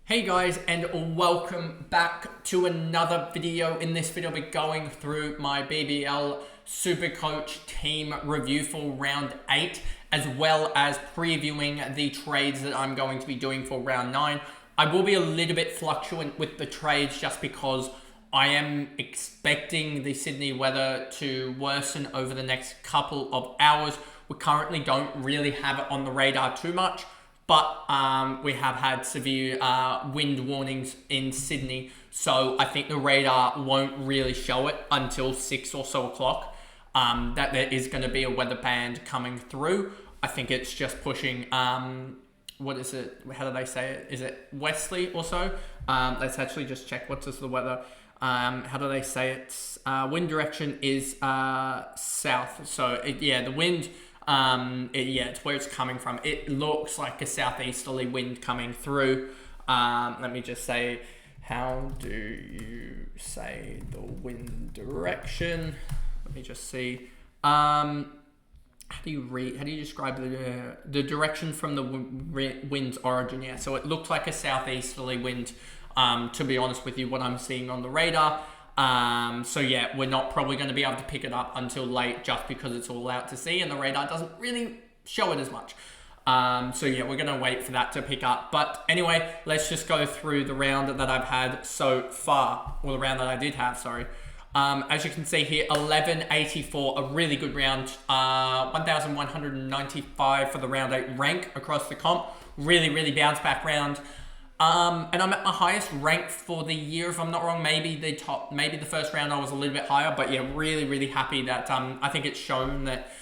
Hey guys, and welcome back to another video. In this video, I'll be going through my BBL SuperCoach team review for round 8, as well as previewing the trades that I'm going to be doing for round 9. I will be a little bit fluctuant with the trades just because I am expecting the Sydney weather to worsen over the next couple of hours. We currently don't really have it on the radar too much, but we have had severe wind warnings in Sydney, so I think the radar won't really show it until 6 or so o'clock, that there is going to be a weather band coming through. I think it's just pushing, what is it? How do they say it? Is it westerly or so? Let's actually just check what is the weather. How do they say it? Wind direction is south, so the wind... it's where it's coming from. It looks like a southeasterly wind coming through. Let me just say, how do you say the wind direction? Let me just see. How do you describe the direction from the wind's origin? Yeah, so it looks like a southeasterly wind. To be honest with you, what I'm seeing on the radar. We're not probably going to be able to pick it up until late just because it's all out to sea and the radar doesn't really show it as much. We're going to wait for that to pick up. But anyway, let's just go through the round that I've had so far. Well, the round that I did have, sorry. As you can see here, 1184, a really good round. 1,195 for the round 8 rank across the comp. Really, really bounce back round. And I'm at my highest rank for the year, if I'm not wrong. Maybe the first round I was a little bit higher, but yeah, really, really happy that I think it's shown that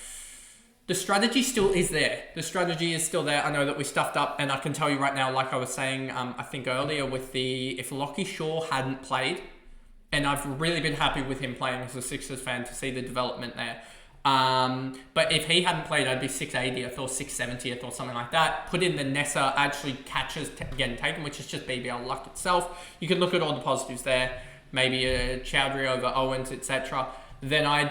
the strategy still is there. The strategy is still there. I know that we stuffed up, and I can tell you right now, like I was saying, I think earlier with if Lockie Shaw hadn't played, and I've really been happy with him playing as a Sixers fan to see the development there. But if he hadn't played, I'd be 680th or 670th or something like that. Put in the Nessa actually catches getting taken, which is just BBL luck itself. You can look at all the positives there. Maybe a Chowdhury over Owens, etc. Then I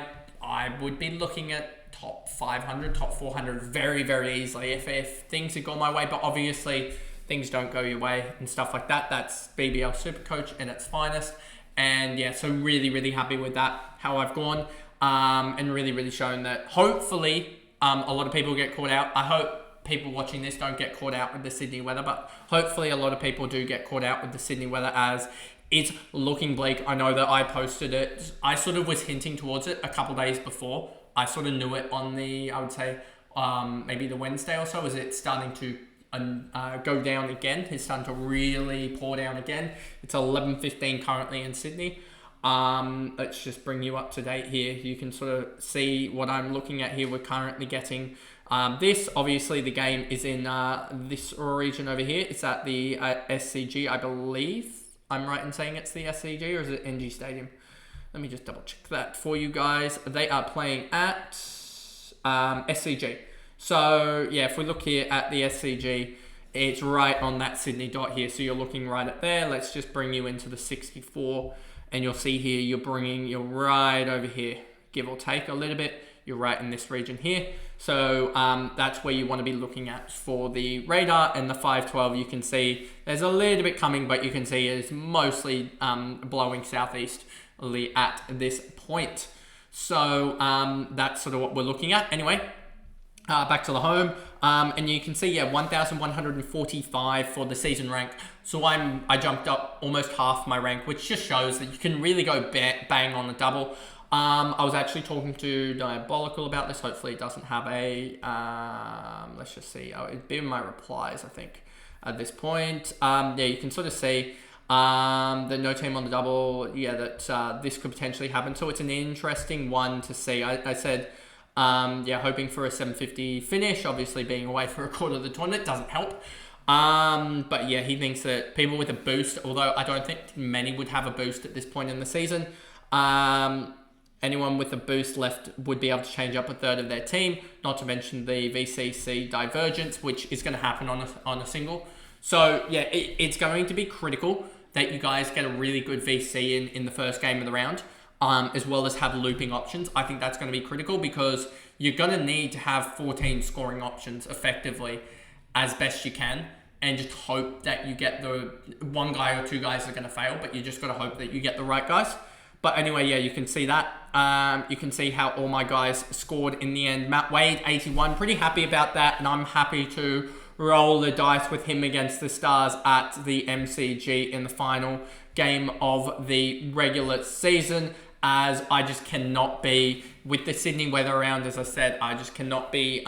would be looking at top 500, top 400 very, very easily if things had gone my way. But obviously, things don't go your way and stuff like that. That's BBL SuperCoach in its finest. And yeah, so really, really happy with that, how I've gone. And really, really shown that hopefully a lot of people get caught out. I hope people watching this don't get caught out with the Sydney weather, but hopefully a lot of people do get caught out with the Sydney weather as it's looking bleak. I know that I posted it. I sort of was hinting towards it a couple days before. I sort of knew it on I would say, maybe the Wednesday or so, as it's starting to go down again. It's starting to really pour down again. It's 11:15 currently in Sydney. Let's just bring you up to date here. You can sort of see what I'm looking at here. We're currently getting this. Obviously, the game is in this region over here. It's at the SCG, I believe. I'm right in saying it's the SCG, or is it NG Stadium? Let me just double check that for you guys. They are playing at SCG. So, yeah, if we look here at the SCG, it's right on that Sydney dot here. So you're looking right at there. Let's just bring you into the 64. And you'll see here, you're right over here, give or take a little bit. You're right in this region here. So that's where you want to be looking at for the radar. And the 512, you can see there's a little bit coming, but you can see it's mostly blowing southeasterly at this point. So that's sort of what we're looking at. Anyway, back to the home. And you can see, 1,145 for the season rank. So I jumped up almost half my rank, which just shows that you can really go bang on the double. I was actually talking to Diabolical about this. Hopefully it doesn't have a, let's just see. It'd be in my replies, I think, at this point. You can sort of see the no team on the double, that this could potentially happen. So it's an interesting one to see. I said... hoping for a 750 finish. Obviously, being away for a quarter of the tournament doesn't help. But yeah, he thinks that people with a boost, although I don't think many would have a boost at this point in the season, anyone with a boost left would be able to change up a third of their team, not to mention the VCC divergence, which is going to happen on a single. So yeah, it's going to be critical that you guys get a really good VC in the first game of the round. As well as have looping options. I think that's going to be critical because you're going to need to have 14 scoring options effectively as best you can. and just hope that you get the one guy or two guys that are going to fail, but you just got to hope that you get the right guys. But anyway, yeah, you can see that. You can see how all my guys scored in the end. Matt Wade, 81. Pretty happy about that, and I'm happy to roll the dice with him against the Stars at the MCG in the final game of the regular season, as I just cannot be, with the Sydney weather around, as I said, I just cannot be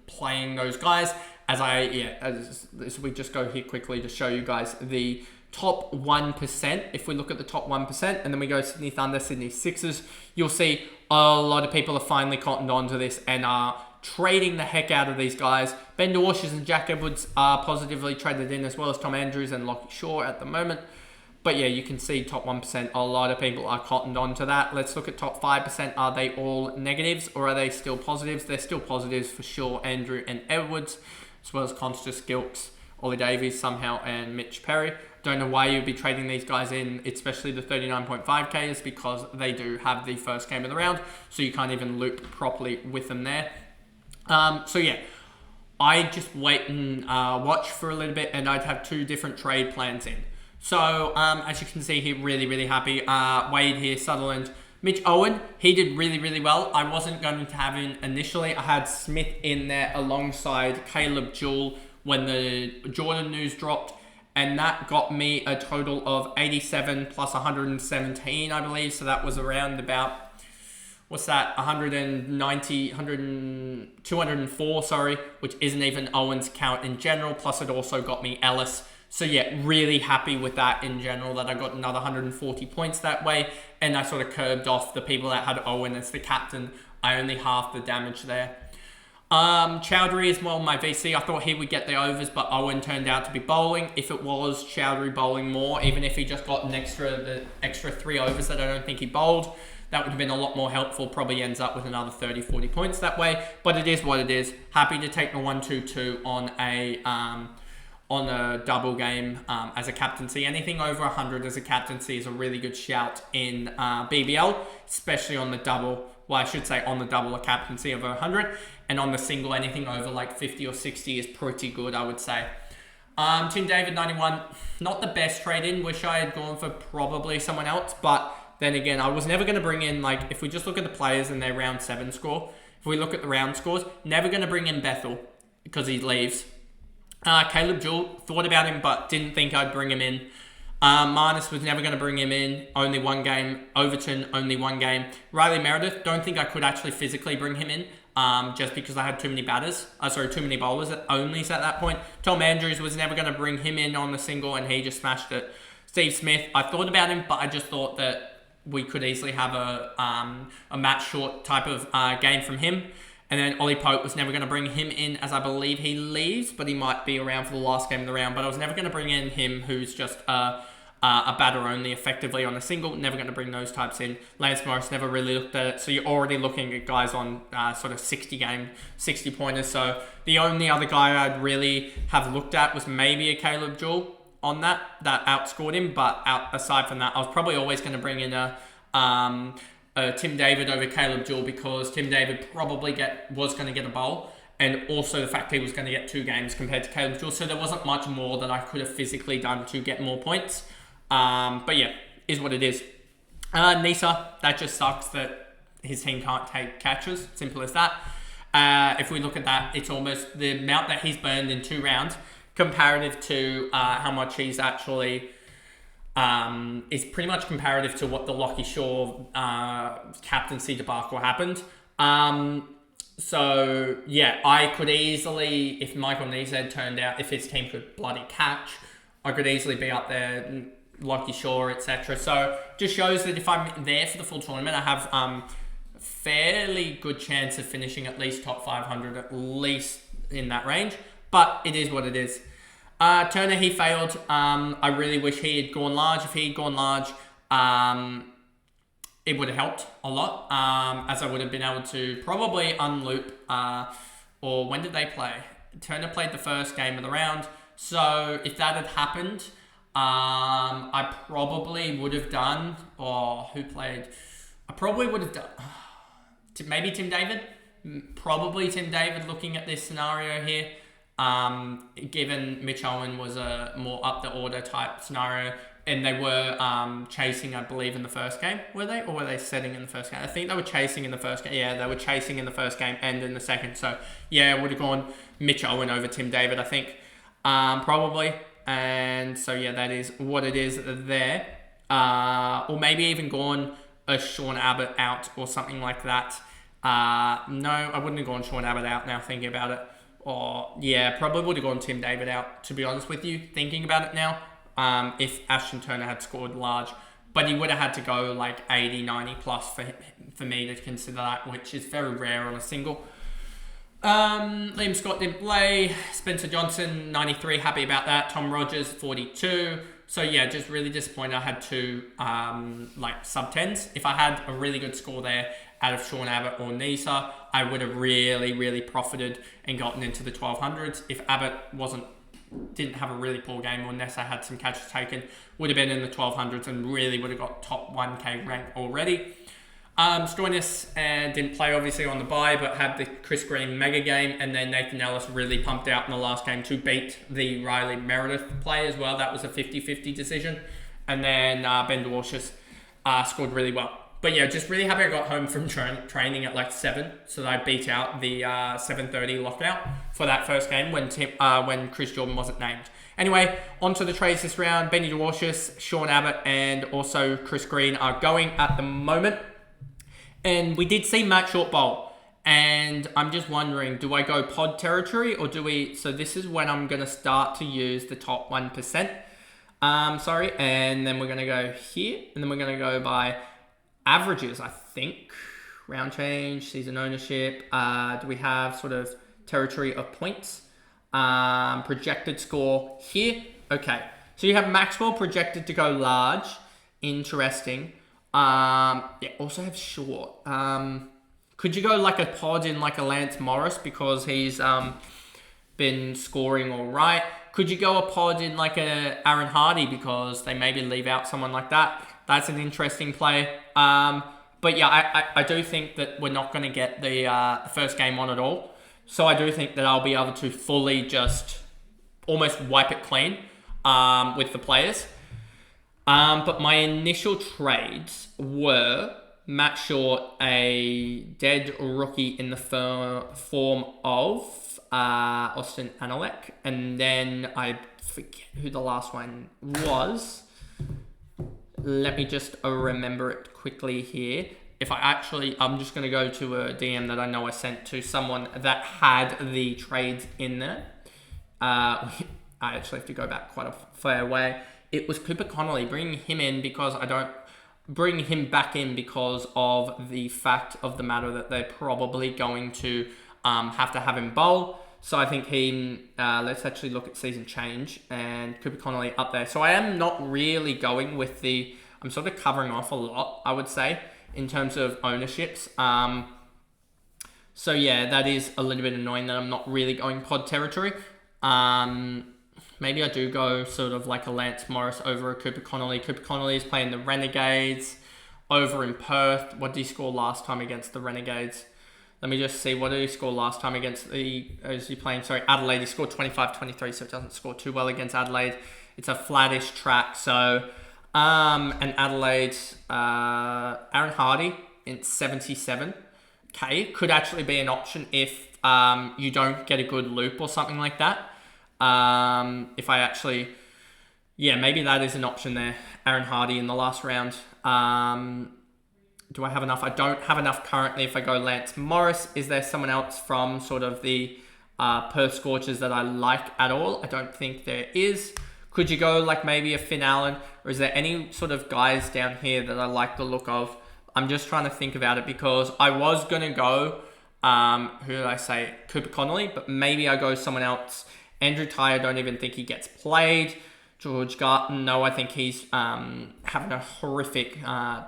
playing those guys. As we just go here quickly to show you guys the top 1%. If we look at the top 1%, and then we go Sydney Thunder, Sydney Sixers, you'll see a lot of people are finally cottoned on to this and are trading the heck out of these guys. Ben Dwarshes and Jack Edwards are positively traded in, as well as Tom Andrews and Lockie Shaw at the moment. But yeah, you can see top 1%, a lot of people are cottoned on to that. Let's look at top 5%. Are they all negatives or are they still positives? They're still positives for Shaw, Andrew and Edwards, as well as Constus, Gilks, Ollie Davies somehow, and Mitch Perry. Don't know why you'd be trading these guys in, especially the 39.5k, is because they do have the first game of the round, so you can't even loop properly with them there. So yeah, I just wait and watch for a little bit, and I'd have two different trade plans in. So as you can see here, really, really happy. Wade here, Sutherland, Mitch Owen, he did really, really well. I wasn't going to have him initially. I had Smith in there alongside Caleb Jewell when the Jordan news dropped, and that got me a total of 87 plus 117, I believe. So that was around about, what's that, 204, sorry, which isn't even Owen's count in general. Plus it also got me Ellis. So yeah, really happy with that in general, that I got another 140 points that way. And I sort of curbed off the people that had Owen as the captain. I only halved the damage there. Chowdhury as well, my VC. I thought he would get the overs, but Owen turned out to be bowling. If it was Chowdhury bowling more, even if he just got the extra 3 overs that I don't think he bowled, that would have been a lot more helpful. Probably ends up with another 30, 40 points that way. But it is what it is. Happy to take the 1-2-2 on a double game as a captaincy. Anything over 100 as a captaincy is a really good shout in BBL, especially on the double. Well, I should say on the double, a captaincy over 100. And on the single, anything over like 50 or 60 is pretty good, I would say. Tim David, 91. Not the best trade-in. Wish I had gone for probably someone else. But then again, I was never going to bring in, like, if we just look at the players and their round 7 score, if we look at the round scores, never going to bring in Bethel because he leaves. Caleb Jewell, thought about him, but didn't think I'd bring him in. Marnus was never going to bring him in. Only 1 game. Overton, only 1 game. Riley Meredith, don't think I could actually physically bring him in. Just because I had too many too many bowlers at onlys at that point. Tom Andrews was never going to bring him in on the single, and he just smashed it. Steve Smith, I thought about him, but I just thought that we could easily have a match short type of game from him. And then Ollie Pope was never going to bring him in, as I believe he leaves, but he might be around for the last game of the round. But I was never going to bring in him, who's just a batter only effectively on a single. Never going to bring those types in. Lance Morris never really looked at it. So you're already looking at guys on sort of 60 pointers. So the only other guy I'd really have looked at was maybe a Caleb Jewell on that outscored him. But aside from that, I was probably always going to bring in a Tim David over Caleb Jewell, because Tim David probably was going to get a bowl, and also the fact he was going to get 2 games compared to Caleb Jewell. So there wasn't much more that I could have physically done to get more points. But yeah, is what it is. Nisa, that just sucks that his team can't take catches. Simple as that. If we look at that, it's almost the amount that he's burned in 2 rounds comparative to how much he's actually... is pretty much comparative to what the Lockie Shaw captaincy debacle happened. So yeah, I could easily, if Michael Neese had turned out, if his team could bloody catch, I could easily be up there, Lockie Shaw, etc. So just shows that if I'm there for the full tournament, I have fairly good chance of finishing at least top 500, at least in that range. But it is what it is. Turner, he failed. I really wish he had gone large. If he had gone large, it would have helped a lot, as I would have been able to probably unloop. Or when did they play? Turner played the first game of the round. So if that had happened, I probably would have done... who played? I probably would have done... maybe Tim David? Probably Tim David, looking at this scenario here. given Mitch Owen was a more up the order type scenario, and they were chasing, I believe, in the first game, were they? Or were they setting in the first game? I think they were chasing in the first game. Yeah, they were chasing in the first game and in the second. So, yeah, I would have gone Mitch Owen over Tim David, I think, probably. And so, yeah, that is what it is there. Or maybe even gone a Sean Abbott out or something like that. No, I wouldn't have gone Sean Abbott out now thinking about it. Or, yeah, probably would have gone Tim David out, to be honest with you, thinking about it now. If Ashton Turner had scored large. But he would have had to go like 80, 90 plus for me to consider that, which is very rare on a single. Liam Scott didn't play. Spencer Johnson, 93, happy about that. Tom Rogers, 42. So yeah, just really disappointed I had two like sub-10s. If I had a really good score there out of Sean Abbott or Nisa, I would have really, really profited and gotten into the 1200s. If Abbott didn't have a really poor game, or Nessa had some catches taken, would have been in the 1200s and really would have got top 1k rank already. Stoinis didn't play obviously on the bye, but had the Chris Green mega game, and then Nathan Ellis really pumped out in the last game to beat the Riley Meredith play as well. That was a 50-50 decision. And then Ben Dwarshuis scored really well. But yeah, just really happy I got home from training at like 7, so that I beat out the 7:30 lockout for that first game when Chris Jordan wasn't named. Anyway, on to the trades this round. Benny Dwarshuis, Sean Abbott, and also Chris Green are going at the moment. And we did see Matt Short bowl. And I'm just wondering, do I go pod territory or do we... So this is when I'm going to start to use the top 1%. And then we're going to go here. And then we're going to go by averages, I think. Round change, season ownership. Do we have sort of territory of points? Projected score here. Okay. So you have Maxwell projected to go large. Interesting. Also have short. Could you go like a pod in like a Lance Morris because he's been scoring all right? Could you go a pod in like a Aaron Hardy because they maybe leave out someone like that? That's an interesting play. But yeah, I do think that we're not going to get the first game on at all. So I do think that I'll be able to fully just almost wipe it clean with the players. But my initial trades were Matt Short, a dead rookie in the form of Austin Analek. And then I forget who the last one was. Let me just remember it quickly here. I'm just going to go to a DM that I know I sent to someone that had the trades in there. I actually have to go back quite a fair way. It was Cooper Connolly. Bringing him in because I don't bring him back in because of the fact of the matter that they're probably going to have to have him bowl. So I think let's actually look at season change and Cooper Connolly up there. So I am not really going with I'm sort of covering off a lot, I would say, in terms of ownerships. So yeah, that is a little bit annoying that I'm not really going pod territory. Maybe I do go sort of like a Lance Morris over a Cooper Connolly. Cooper Connolly is playing the Renegades over in Perth. What did he score last time against the Renegades? Let me just see. What did he score last time against Adelaide? He scored 25-23, so it doesn't score too well against Adelaide. It's a flattish track. So, and Adelaide, Aaron Hardy in 77. Okay, could actually be an option if you don't get a good loop or something like that. Maybe that is an option there. Aaron Hardy in the last round. Do I have enough? I don't have enough currently. If I go Lance Morris, is there someone else from sort of the Perth Scorchers that I like at all? I don't think there is. Could you go like maybe a Finn Allen? Or is there any sort of guys down here that I like the look of? I'm just trying to think about it because I was going to go, who did I say? Cooper Connolly, but maybe I go someone else. Andrew Ty, I don't even think he gets played. George Garton, no, I think he's having a horrific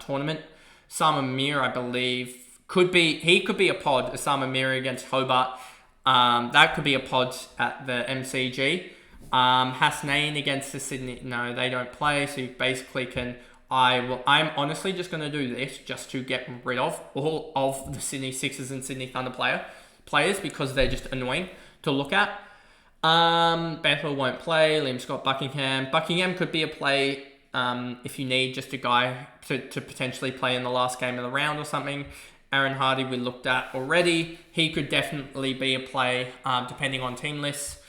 tournament. Simon Mir, I believe, could be a pod. Simon Mir against Hobart. That could be a pod at the MCG. Hasnain against the Sydney. No, they don't play, so you basically can... I'm honestly just going to do this just to get rid of all of the Sydney Sixers and Sydney Thunder players because they're just annoying to look at. Bethel won't play. Liam Scott, Buckingham. Buckingham could be a play if you need just a guy to potentially play in the last game of the round or something. Aaron Hardy we looked at already. He could definitely be a play depending on team lists.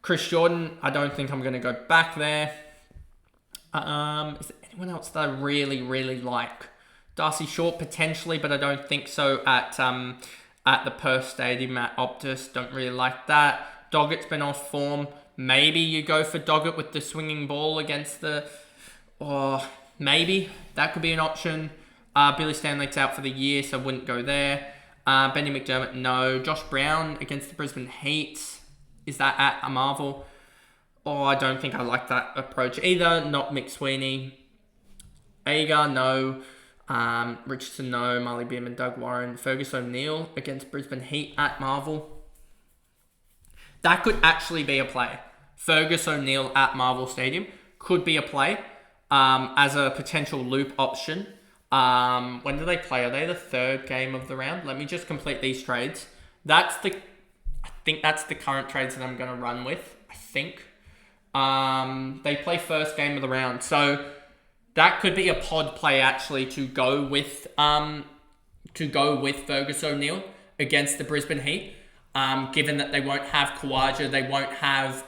Chris Jordan, I don't think I'm going to go back there. Is there anyone else that I really, really like? Darcy Short potentially, but I don't think so at the Perth Stadium at Optus. Don't really like that. Doggett's been off form. Maybe you go for Doggett with the swinging ball against the... Or maybe that could be an option. Billy Stanley's out for the year, so I wouldn't go there. Benny McDermott, no. Josh Brown against the Brisbane Heat. Is that at a Marvel? Oh, I don't think I like that approach either. Not Mick Sweeney. Agar, no. Richardson, no. Marley Beerman, Doug Warren. Fergus O'Neill against Brisbane Heat at Marvel. That could actually be a play. Fergus O'Neill at Marvel Stadium could be a play as a potential loop option. When do they play? Are they the third game of the round? Let me just complete these trades. I think that's the current trades that I'm going to run with. I think. They play first game of the round. So that could be a pod play actually to go with Fergus O'Neill against the Brisbane Heat. Given that they won't have Kawaja, they won't have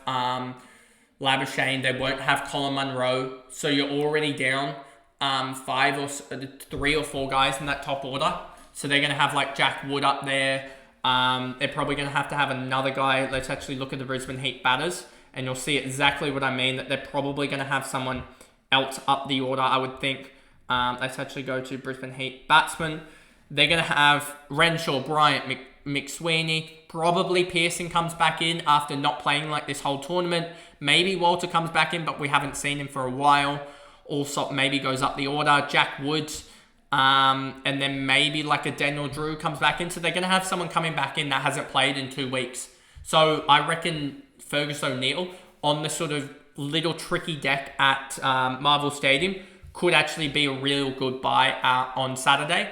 Labuschagne, they won't have Colin Munro. So you're already down 3 or 4 guys in that top order. So they're going to have like Jack Wood up there. They're probably going to have another guy. Let's actually look at the Brisbane Heat batters and you'll see exactly what I mean, that they're probably going to have someone else up the order, I would think. Let's actually go to Brisbane Heat batsmen. They're going to have Renshaw, Bryant, McSweeney. Probably Pearson comes back in after not playing like this whole tournament. Maybe Walter comes back in, but we haven't seen him for a while. Allsop maybe goes up the order. Jack Woods. And then maybe like a Daniel Drew comes back in. So they're going to have someone coming back in that hasn't played in 2 weeks. So I reckon Fergus O'Neill on the sort of little tricky deck at Marvel Stadium could actually be a real good buy on Saturday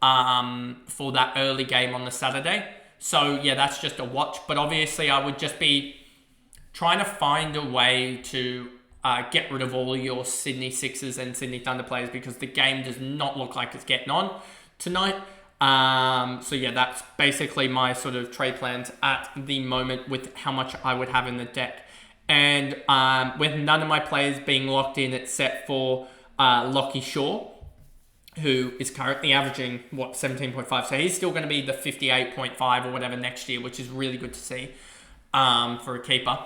for that early game on the Saturday. So yeah, that's just a watch. But obviously I would just be trying to find a way to get rid of all your Sydney Sixers and Sydney Thunder players because the game does not look like it's getting on tonight. So yeah, that's basically my sort of trade plans at the moment with how much I would have in the deck. And with none of my players being locked in except for Lockie Shaw, who is currently averaging, 17.5. So he's still going to be the 58.5 or whatever next year, which is really good to see for a keeper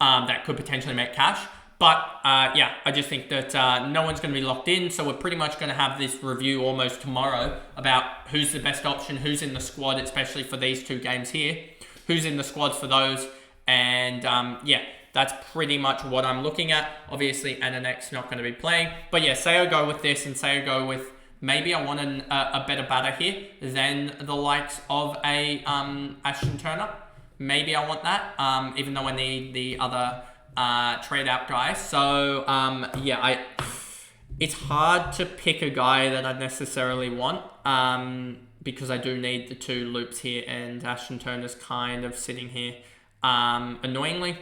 that could potentially make cash. But yeah, I just think that no one's going to be locked in. So we're pretty much going to have this review almost tomorrow about who's the best option, who's in the squad, especially for these 2 games here, who's in the squads for those. And yeah, that's pretty much what I'm looking at. Obviously, Ananek's not going to be playing. But yeah, say I go with this and say I go with maybe I want a better batter here than the likes of a Ashton Turner. Maybe I want that, even though I need the other trade out guys. So yeah, it's hard to pick a guy that I necessarily want because I do need the 2 loops here, and Ashton Turner's kind of sitting here annoyingly.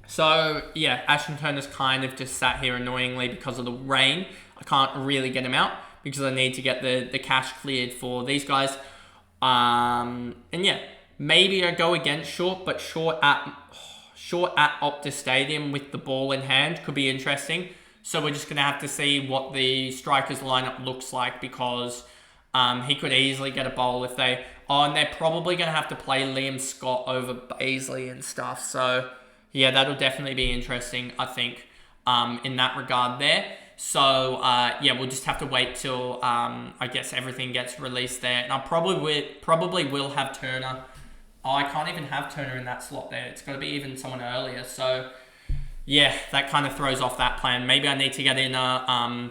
So yeah, Ashton Turner's kind of just sat here annoyingly because of the rain. I can't really get him out because I need to get the cash cleared for these guys. And yeah, maybe I go against Short, but Short at Optus Stadium with the ball in hand could be interesting. So we're just going to have to see what the strikers lineup looks like because he could easily get a bowl if they... Oh, and they're probably going to have to play Liam Scott over Baisley and stuff. So yeah, that'll definitely be interesting, I think, in that regard there. So yeah, we'll just have to wait till I guess everything gets released there. And I probably will have Turner. Oh, I can't even have Turner in that slot there. It's got to be even someone earlier. So yeah, that kind of throws off that plan. Maybe I need to get in a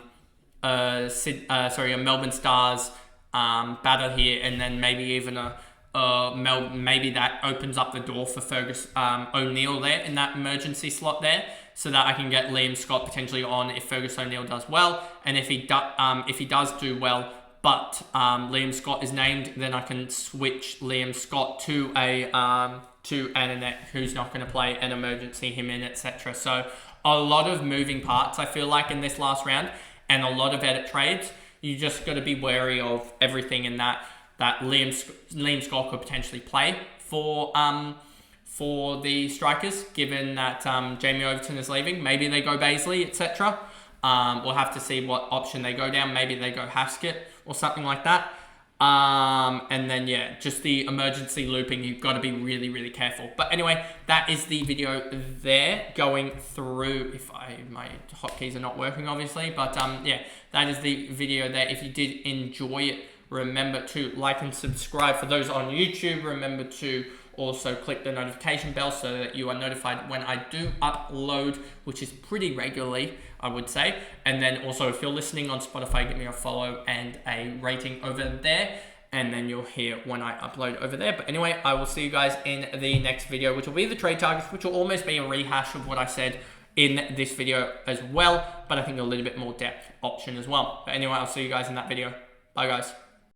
Melbourne Stars batter here, and then maybe even maybe that opens up the door for Fergus O'Neill there in that emergency slot there, so that I can get Liam Scott potentially on if Fergus O'Neill does well, and if he does do well, but Liam Scott is named, then I can switch Liam Scott to to Ananet, who's not going to play, an emergency him in, etc. So a lot of moving parts, I feel like, in this last round, and a lot of edit trades. You just got to be wary of everything in that Liam Scott could potentially play for the strikers, given that Jamie Overton is leaving. Maybe they go Baisley, etc. We'll have to see what option they go down. Maybe they go Haskett or something like that. And then, yeah, just the emergency looping, you've got to be really, really careful. But anyway, that is the video there, going through, my hotkeys are not working, obviously, but yeah, that is the video there. If you did enjoy it, remember to like and subscribe. For those on YouTube, remember to also click the notification bell so that you are notified when I do upload, which is pretty regularly, I would say. And then also, if you're listening on Spotify, give me a follow and a rating over there, and then you'll hear when I upload over there. But anyway, I will see you guys in the next video, which will be the trade targets, which will almost be a rehash of what I said in this video as well, but I think a little bit more depth option as well. But anyway, I'll see you guys in that video. Bye, guys.